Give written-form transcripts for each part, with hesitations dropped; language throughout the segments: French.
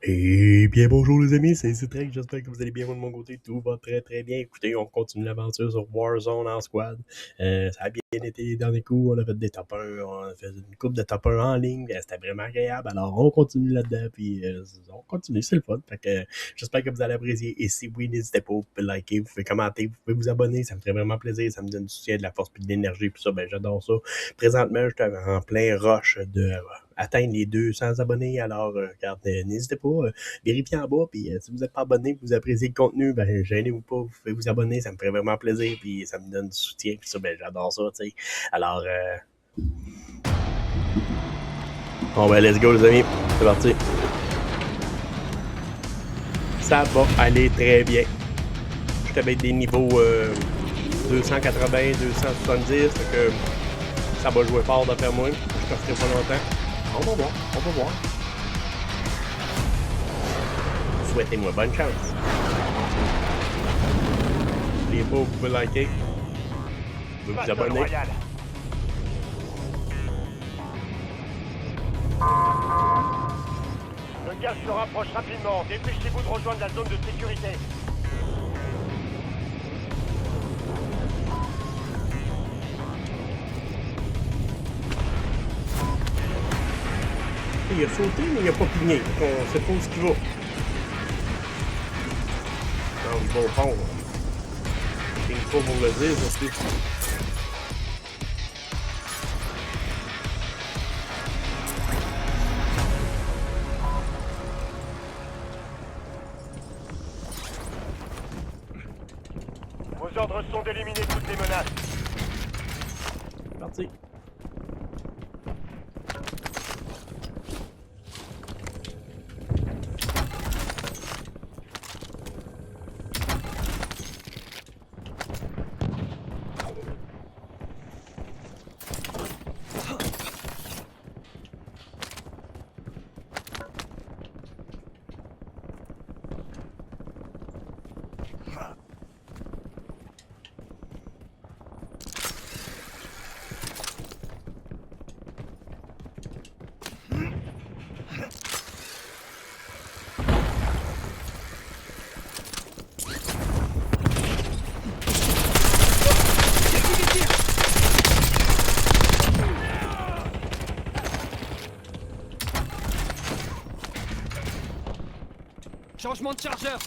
Eh bien bonjour les amis, c'est Citrek, j'espère que vous allez bien moi de mon côté, tout va très très bien. Écoutez, on continue l'aventure sur Warzone en squad. Ça a bien été les derniers coups, on a fait des top 1, on a fait une coupe de top 1 en ligne, c'était vraiment agréable. Alors on continue là-dedans, puis on continue, c'est le fun. Fait que j'espère que vous allez apprécier. Et si oui, n'hésitez pas, vous pouvez liker, vous pouvez commenter, vous pouvez vous abonner, ça me ferait vraiment plaisir, ça me donne du soutien, de la force puis de l'énergie, puis ça, ben j'adore ça. Présentement, je suis en plein rush de atteindre les 200 abonnés. Alors, regardez, n'hésitez pas, vérifiez en bas. Puis, si vous n'êtes pas abonné, vous appréciez le contenu, ben, gênez-vous pas, vous pouvez vous abonner. Ça me ferait vraiment plaisir. Puis, ça me donne du soutien. Puis, ça, ben, j'adore ça, tu sais. Alors, bon, ben, let's go, les amis. C'est parti. Ça va aller très bien. Je suis avec des niveaux 280, 270. Fait que ça va jouer fort d'après moi. Je ne ferai pas longtemps. On va voir, on va voir. Souhaitez-moi bonne chance. N'oubliez pas, vous pouvez liker, vous pouvez vous abonner. Le gaz se rapproche rapidement. Dépêchez-vous de rejoindre la zone de sécurité. Il a sauté, mais il a pas pigné. On sait pas où ce qu'il va. Dans le bon pont. Il faut pour le dire, ça c'est. Vos ordres sont d'éliminer toutes les menaces. Parti. Changement de chargeur.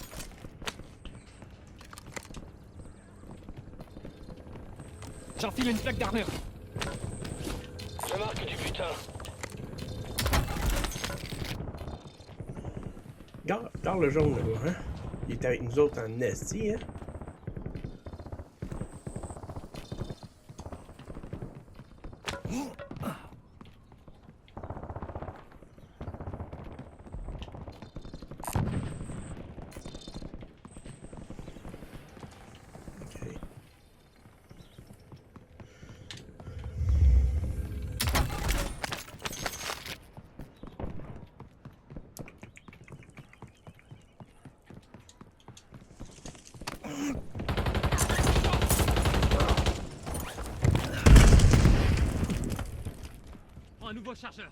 J'enfile une plaque d'armure. Je marque du butin. Regarde le jaune là-bas, hein? Il est avec nous autres en esti, hein? Ok. Prends un nouveau chargeur.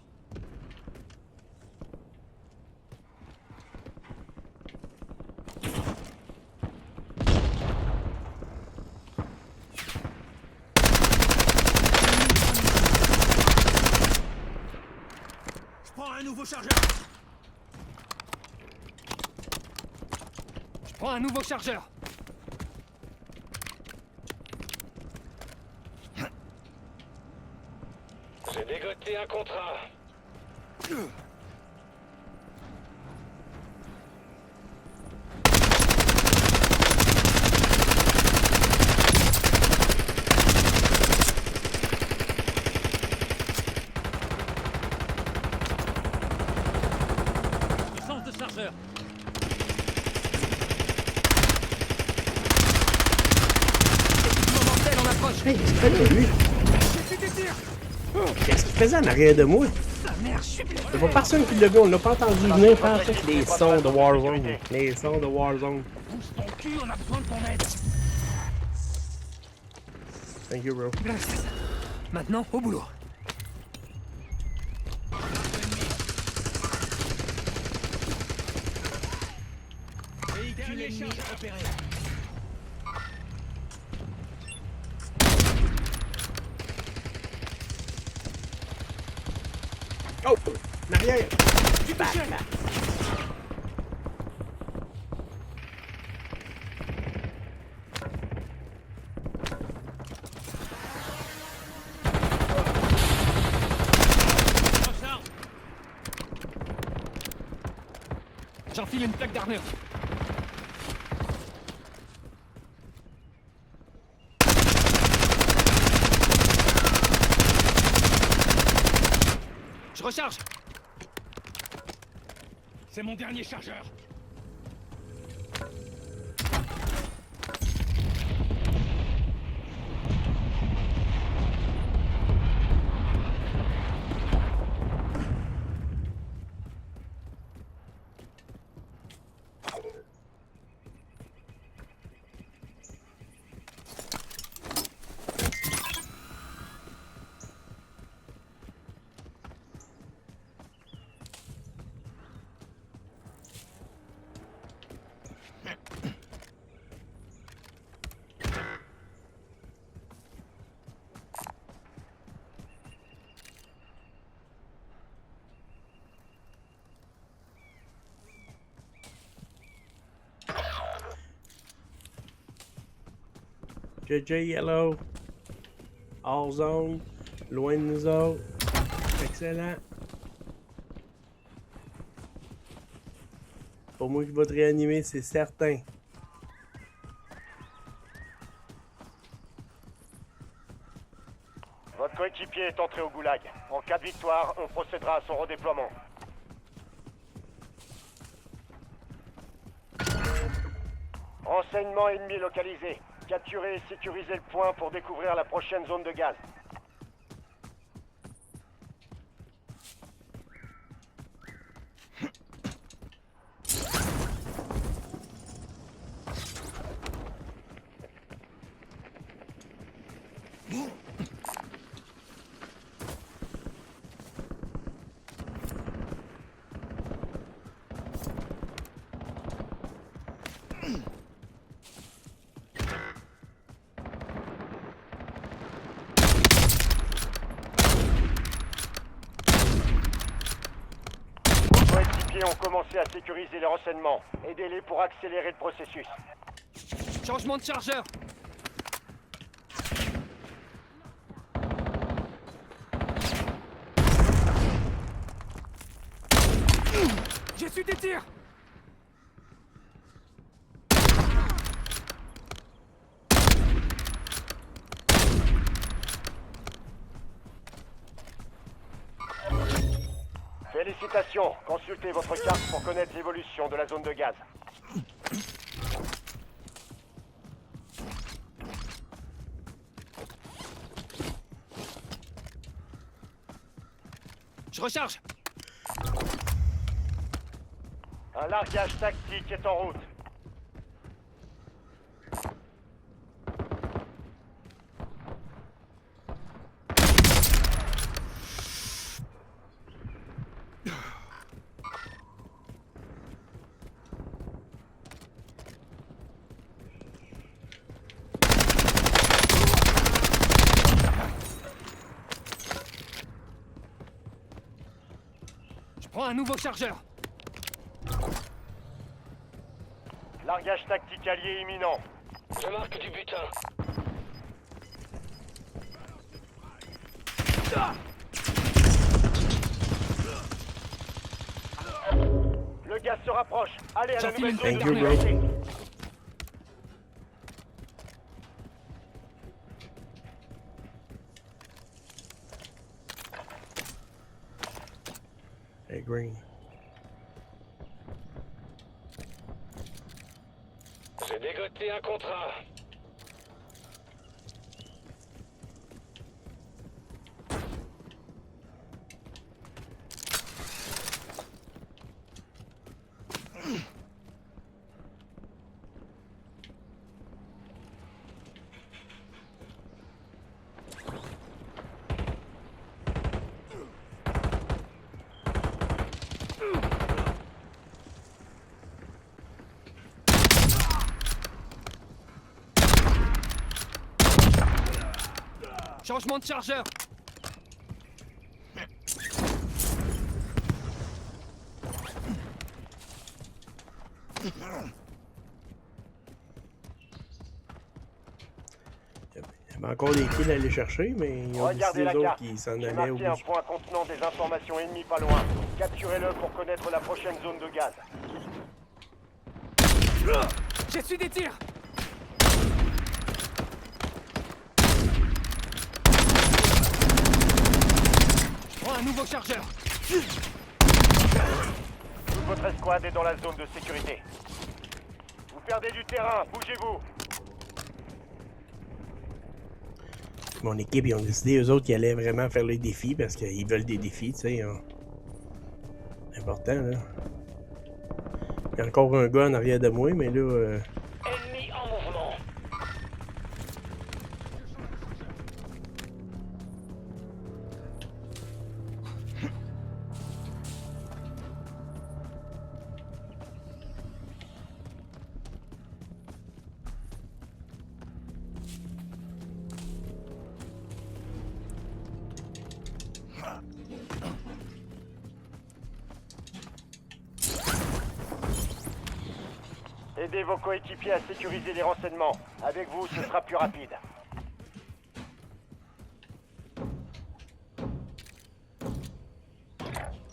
Je prends un nouveau chargeur. Je prends un nouveau chargeur. J'ai dégoté un contrat. Licence de chargeur. Mortel en approche. Hey, qu'est-ce qu'il fait là, lui? J'ai fait des tirs. Qu'est-ce qu'il faisait en arrière de moi? Sa mère, je suis blessé. Il n'y a pas personne qui l'a vu, on l'a pas entendu venir faire tous les sons de Warzone. Les sons de Warzone. Pousse ton cul, on a besoin de ton aide. Thank you, bro. Gracias. Maintenant, au boulot. dernier chargeur repéré. Oh! En arrière! Du touché. Recharge. J'enfile une plaque d'armure. Je recharge. C'est mon dernier chargeur. JJ Yellow. Hors zone. Loin de nous autres. Excellent. Pour moi qui va te réanimer, c'est certain. Votre coéquipier est entré au goulag. En cas de victoire, on procédera à son redéploiement. Renseignement ennemi localisé. Capturez et sécurisez le point pour découvrir la prochaine zone de gaz. Ont commencé à sécuriser les renseignements. Aidez-les pour accélérer le processus. Changement de chargeur. J'ai su des tirs. Félicitations. Consultez votre carte pour connaître l'évolution de la zone de gaz. Je recharge. Un largage tactique est en route. Je prends un nouveau chargeur. Largage tactique allié imminent. Je marque du butin. Le gaz se rapproche. Allez à la J'enfile nouvelle une zone de plaque sécurité. Hey, Green. J'ai dégoté un contrat. Changement de chargeur. Il y avait encore des kills à aller chercher, mais ils ont Regardez décidé la eux autres carte. qu'ils s'en J'ai allaient au marqué un bout. point contenant des informations ennemies pas loin. Capturez-le pour connaître la prochaine zone de gaz. J'ai su des tirs. Je prends un nouveau chargeur. Toute votre escouade est dans la zone de sécurité. Vous perdez du terrain, bougez-vous. Mon équipe, ils ont décidé, eux autres, qu'ils allaient vraiment faire les défis parce qu'ils veulent des défis, tu sais. Hein. Important, là. Il y a encore un gars en arrière de moi, mais là... Ennemi en mouvement. Aidez vos coéquipiers à sécuriser les renseignements. Avec vous, ce sera plus rapide.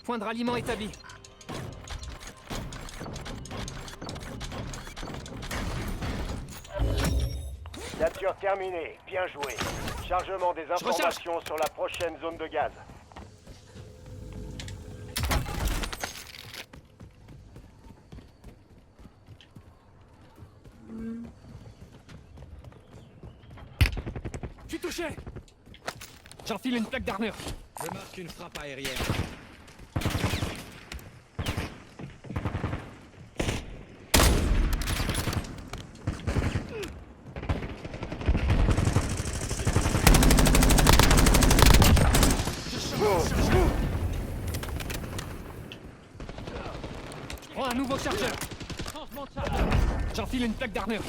Point de ralliement établi. Capture terminée, bien joué. Chargement des recharge. informations sur la prochaine zone de gaz. Je suis touché. J'enfile une plaque d'armure. Je marque une frappe aérienne. Je prends un nouveau chargeur. Changement de chargeur. J'enfile une plaque d'armure.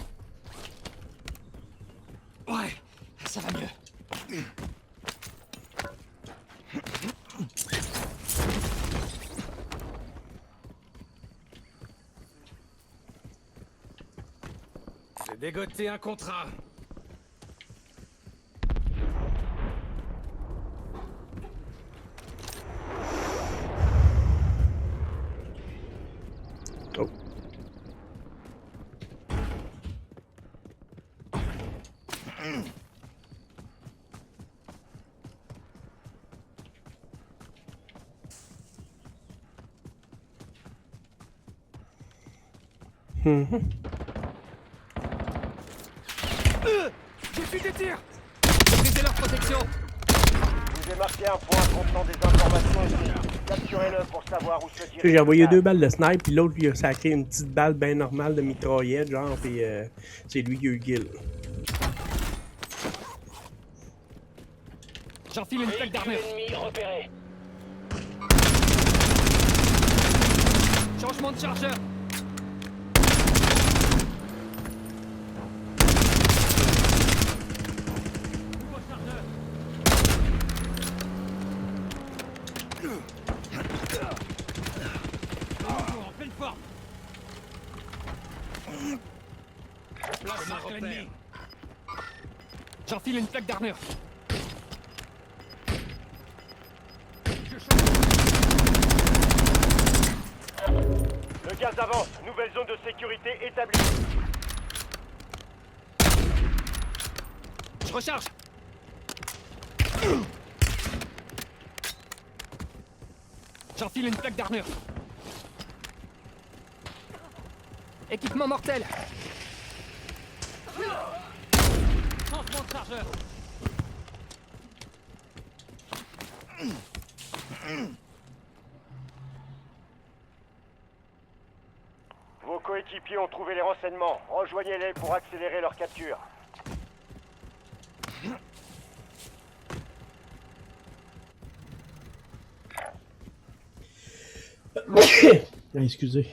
Ouais, ça va mieux. J'ai dégoté un contrat. Oh. J'ai su des tirs. Brisez leur protection. Je vous ai marqué un point contenant des informations ennemies. Capturez-le pour savoir où se dirige. Tu sais, j'ai envoyé le gaz. 2 balles de snipe, puis l'autre, lui a sacré une petite balle bien normale de mitraillette, genre, puis c'est lui qui a eu le kill. J'enfile une plaque d'armure. Véhicule ennemi repéré. Changement de chargeur. Nouveau chargeur. En pleine forme. Je marque l'ennemi. J'enfile une plaque d'armure. Le gaz avance. Nouvelle zone de sécurité établie. Je recharge. J'enfile une plaque d'armure. Équipement mortel. Changement de chargeur. Vos coéquipiers ont trouvé les renseignements. Rejoignez-les pour accélérer leur capture. Ah, excusez.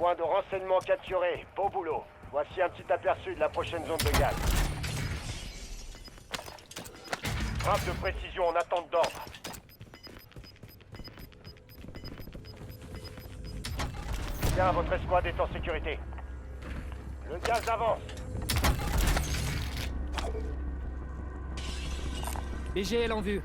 Point de renseignement capturé. Beau boulot. Voici un petit aperçu de la prochaine zone de gaz. Frappe de précision en attente d'ordre. Bien, votre escouade est en sécurité. Le gaz avance. BGL en vue.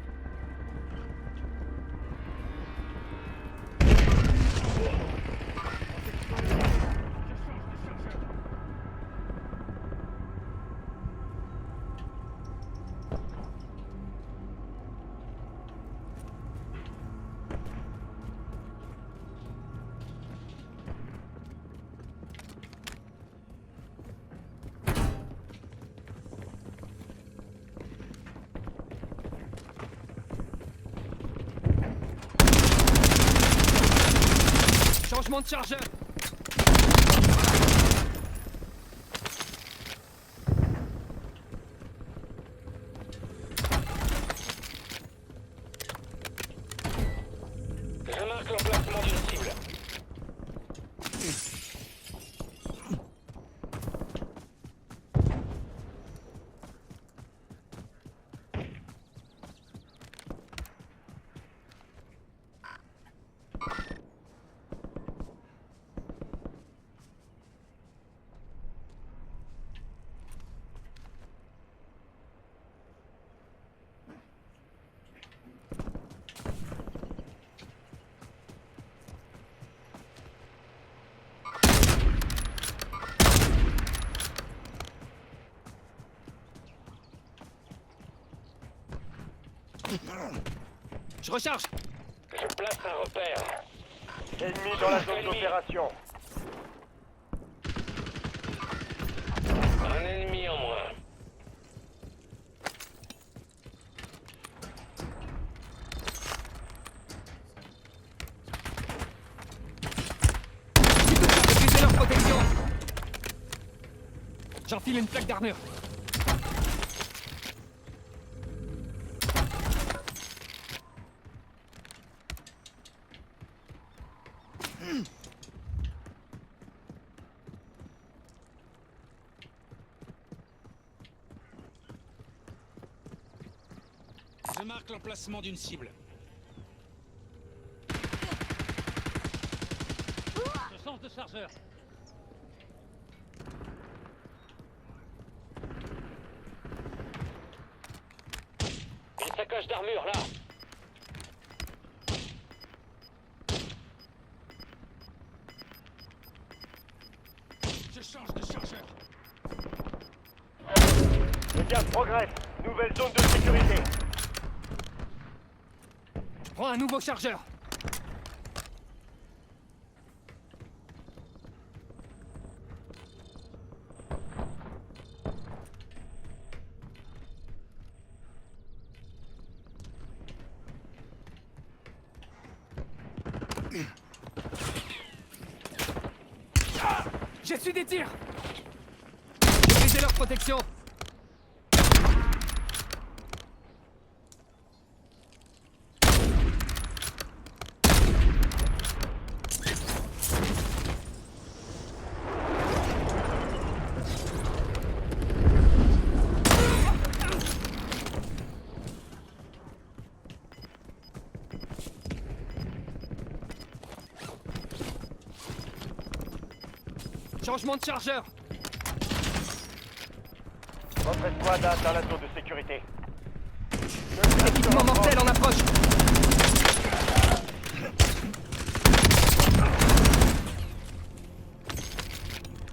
Changement de chargeur. Je marque l'emplacement d'une cible. Je recharge. Je place un repère. Ennemi dans la zone d'opération. Un ennemi en moins. Maîtrisez leur protection. J'enfile une plaque d'armure. Je marque l'emplacement d'une cible. Je change de chargeur. Une sacoche d'armure là. Je change de chargeur. Le gaz progresse. Nouvelle zone de sécurité. Je prends un nouveau chargeur. J'ai su des tirs. J'ai brisé leur protection. Changement de chargeur. Votre escouade a atteint la zone de sécurité. Équipement mortel en approche.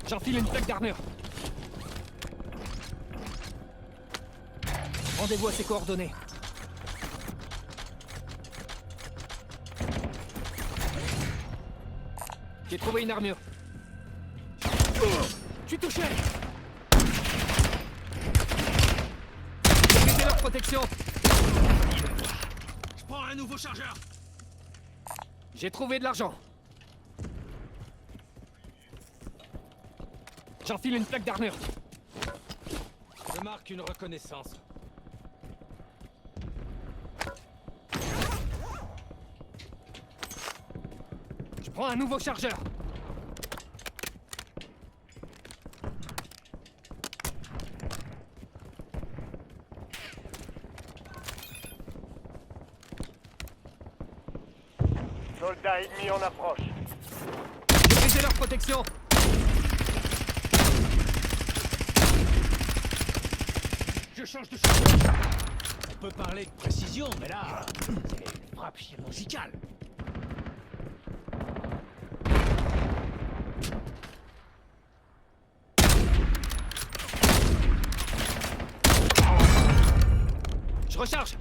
J'enfile une plaque d'armure. Rendez-vous à ses coordonnées. J'ai trouvé une armure. Je suis touché. J'ai brisé leur protection. Je prends un nouveau chargeur. J'ai trouvé de l'argent. J'enfile une plaque d'armure. Je marque une reconnaissance. Je prends un nouveau chargeur. Soldats ennemis en approche. J'ai brisé leur protection. Je change de chargeur. On peut parler de précision, mais là, c'est une frappe chirurgicale. Je recharge.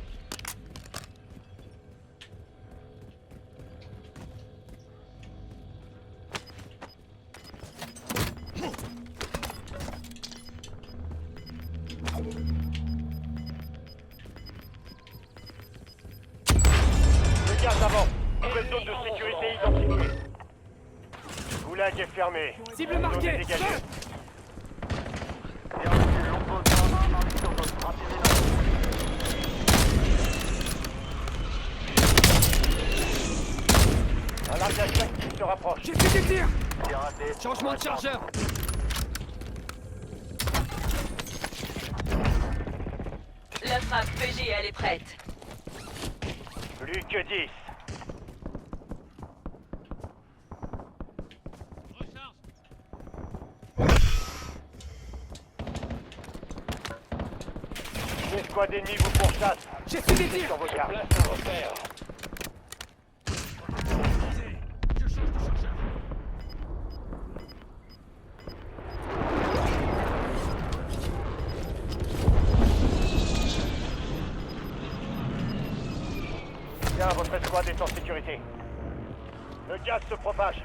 Le gaz avant. Nouvelle zone de sécurité identifiée. Goulag est fermé. Cible Zone marquée. est dégagée. Feu. Un largage actif se rapproche. J'ai fait des tirs. Changement de chargeur. La frappe PGL est prête. Plus que 10. Une escouade ennemie vous pourchasse. J'ai fait des tirs. Sur vos gardes. Place un repère. Je change de chargeur. Bien, votre escouade est en sécurité. Le gaz se propage.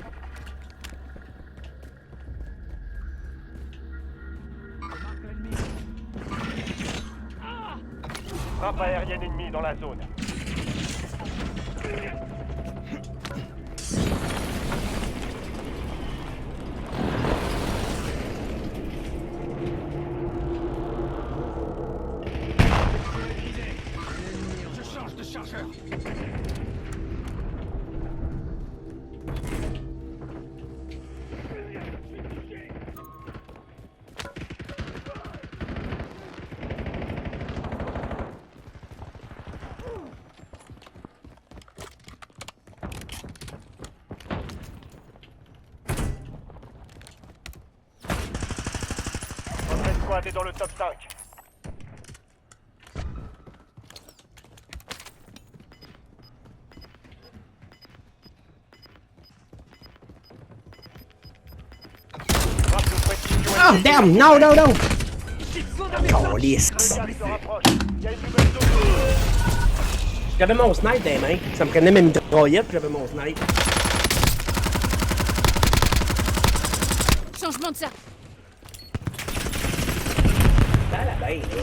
Frappe aérienne ennemie dans la zone. Je change de chargeur. Votre escouade est dans le top 5. Frappe de précision. Oh, damn! No, no, no! Le Lisse. gaz se rapproche. Il y a une nouvelle zone. J'avais mon snipe dans les mains. Ça me prenait mes mitraillettes, puis j'avais mon snipe. Changement de ça. À la bain, là.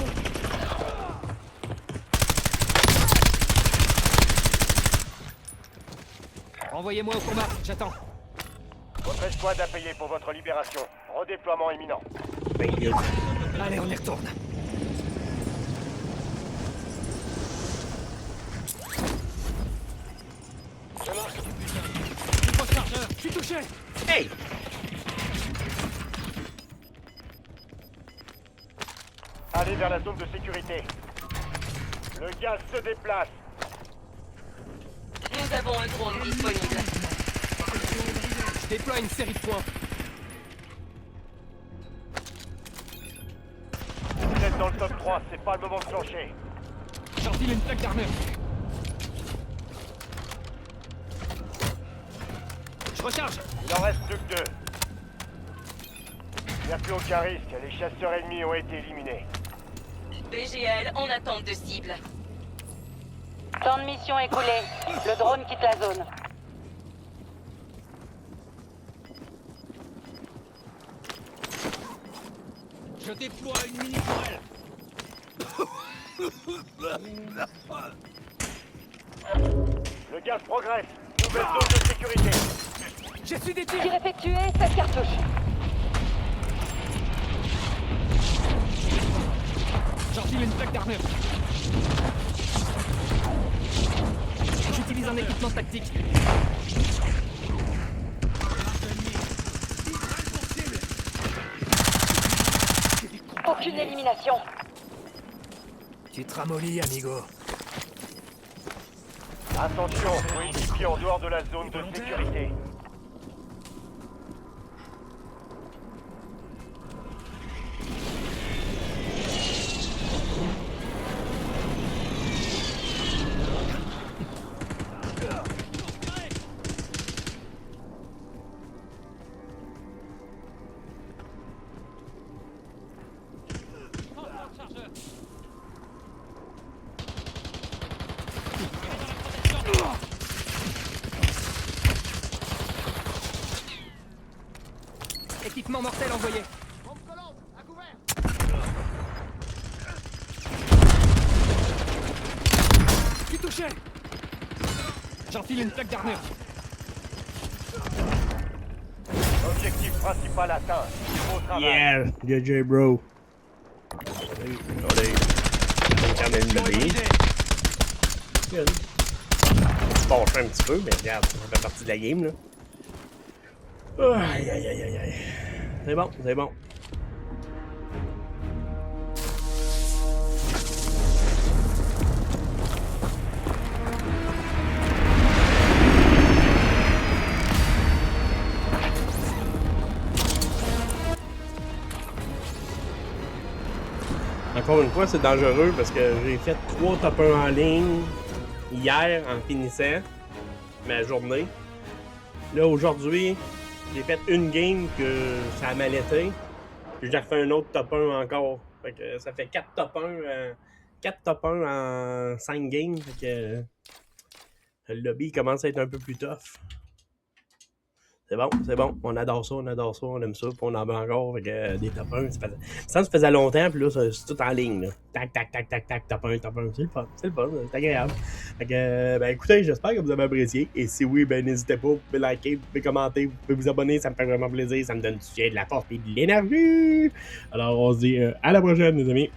Envoyez-moi au combat. J'attends. Votre escouade a payé pour votre libération. Redéploiement imminent. Ben, good. Allez, on y retourne. Je marque. Nouveau chargeur. Je suis touché. Hey! Allez vers la zone de sécurité. Le gaz se déplace. Nous avons un drone disponible. Je déploie une série de points. Vous êtes dans le top 3, c'est pas le moment de plancher. J'enfile une plaque d'armure. Je recharge. Il en reste plus que 2. Il n'y a plus aucun risque, les chasseurs ennemis ont été éliminés. PGL en attente de cible. Temps de mission écoulé. Le drone quitte la zone. Je déploie une mini-tourelle. Le gaz progresse. Nouvelle zone de sécurité. J'ai su des Tir tirs. effectué, 7 cartouches. J'enfile une plaque d'armure. J'utilise un équipement tactique. Aucune élimination. Tu te ramollis, amigo. Attention, coéquipier en dehors de la zone de sécurité. Équipement mortel envoyé. Je suis touché. J'enfile une plaque d'armure. Objectif principal atteint. Beau travail. Yeah! GG, bro. Allez. Quand même une vie. Bon, je fais un petit peu, mais regarde, ça fait partie de la game, là. Aïe, aïe, aïe, aïe, aïe. C'est bon, c'est bon. Encore une fois, c'est dangereux parce que j'ai fait 3 top 1 en ligne hier en finissant ma journée. Là, aujourd'hui, j'ai fait une game que ça a mal été. Puis j'ai refait un autre top 1 encore. Fait que ça fait 4 top 1, 4 top 1 en 5 games. Fait que le lobby commence à être un peu plus tough. C'est bon, on adore ça, on aime ça, puis on en veut encore, fait que des top 1, ça se faisait longtemps, puis là, c'est tout en ligne, là. Tac, top 1, c'est le fun, c'est agréable. Fait que, ben écoutez, j'espère que vous avez apprécié, et si oui, ben n'hésitez pas, vous pouvez liker, vous pouvez commenter, vous pouvez vous abonner, ça me fait vraiment plaisir, ça me donne du soutien, de la force et de l'énergie! Alors, on se dit à la prochaine, mes amis!